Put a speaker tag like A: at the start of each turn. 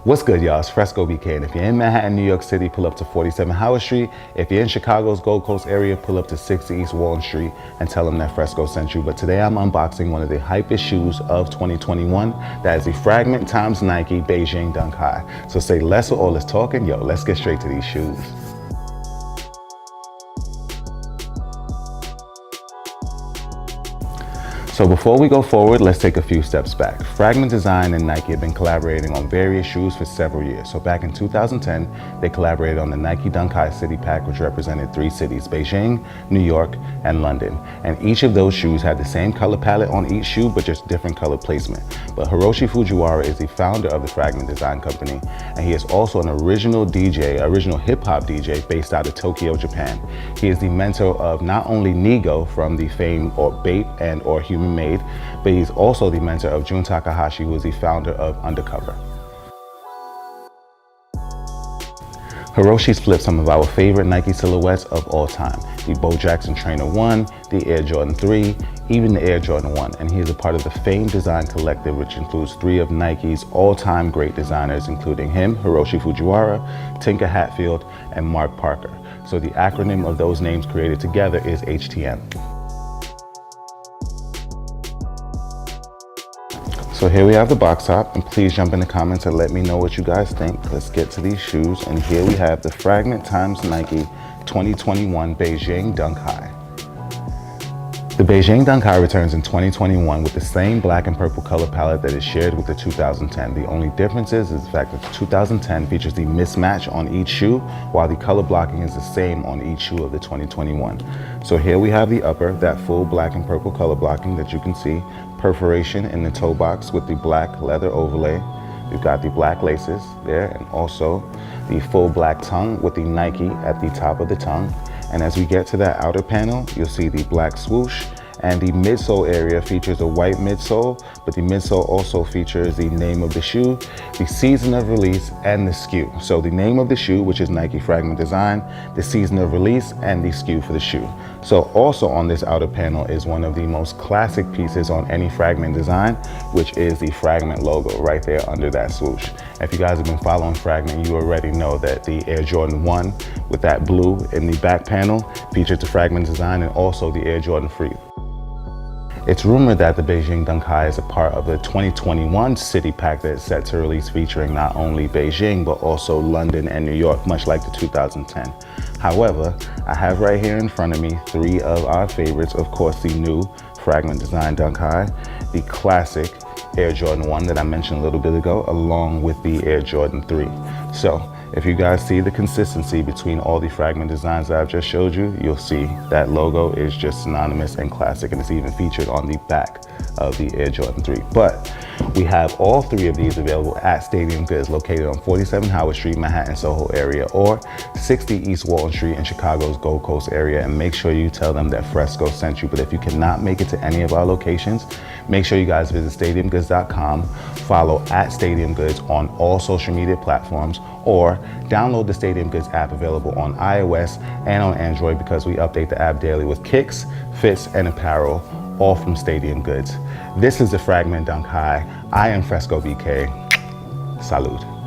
A: What's good, y'all? It's Fresco BK, and if you're in Manhattan, New York City, pull up to 47 Howard Street. If you're in Chicago's Gold Coast area, pull up to 60 East Walton Street and tell them that Fresco sent you. But today I'm unboxing one of the hypest shoes of 2021. That is the Fragment times Nike Beijing Dunk High. So say less with all this talking. Yo, let's get straight to these shoes. So before we go forward, let's take a few steps back. Fragment Design and Nike have been collaborating on various shoes for several years. So back in 2010, they collaborated on the Nike Dunk High City Pack, which represented 3 cities, Beijing, New York, and London. And each of those shoes had the same color palette on each shoe, but just different color placement. But Hiroshi Fujiwara is the founder of the Fragment Design Company, and he is also an original hip hop DJ based out of Tokyo, Japan. He is the mentor of not only Nigo from the famed Bape and Human Made, but he's also the mentor of Jun Takahashi, who is the founder of Undercover. Hiroshi's flipped some of our favorite Nike silhouettes of all time. The Bo Jackson Trainer 1, the Air Jordan 3, even the Air Jordan 1. And he is a part of the famed design collective, which includes 3 of Nike's all-time great designers, including him, Hiroshi Fujiwara, Tinker Hatfield, and Mark Parker. So the acronym of those names created together is HTM. So here we have the box top, and please jump in the comments and let me know what you guys think. Let's get to these shoes, and here we have the Fragment times Nike 2021 Beijing Dunk High. The Beijing Dunk High returns in 2021 with the same black and purple color palette that is shared with the 2010. The only difference is the fact that the 2010 features the mismatch on each shoe, while the color blocking is the same on each shoe of the 2021. So here we have the upper, that full black and purple color blocking that you can see, perforation in the toe box with the black leather overlay. We've got the black laces there, and also the full black tongue with the Nike at the top of the tongue. And as we get to that outer panel, you'll see the black swoosh, and the midsole area features a white midsole, but the midsole also features the name of the shoe, the season of release, and the SKU. So the name of the shoe, which is Nike Fragment Design, the season of release, and the SKU for the shoe. So also on this outer panel is one of the most classic pieces on any Fragment design, which is the Fragment logo right there under that swoosh. If you guys have been following Fragment, you already know that the Air Jordan 1 with that blue in the back panel features the Fragment design, and also the Air Jordan 3. It's rumored that the Beijing Dunk High is a part of the 2021 City Pack that is set to release, featuring not only Beijing, but also London and New York, much like the 2010. However, I have right here in front of me 3 of our favorites. Of course, the new Fragment Design Dunk High, the classic Air Jordan 1 that I mentioned a little bit ago, along with the Air Jordan 3. So if you guys see the consistency between all the Fragment designs that I've just showed you, you'll see that logo is just synonymous and classic, and it's even featured on the back of the Air Jordan 3. But we have all 3 of these available at Stadium Goods, located on 47 Howard Street, Manhattan, Soho area, or 60 East Walton Street in Chicago's Gold Coast area. And make sure you tell them that Fresco sent you. But if you cannot make it to any of our locations, make sure you guys visit stadiumgoods.com, follow at Stadium Goods on all social media platforms, or download the Stadium Goods app available on iOS and on Android, because we update the app daily with kicks, fits, and apparel, all from Stadium Goods. This is the Fragment Dunk High. I am Fresco BK. Salud.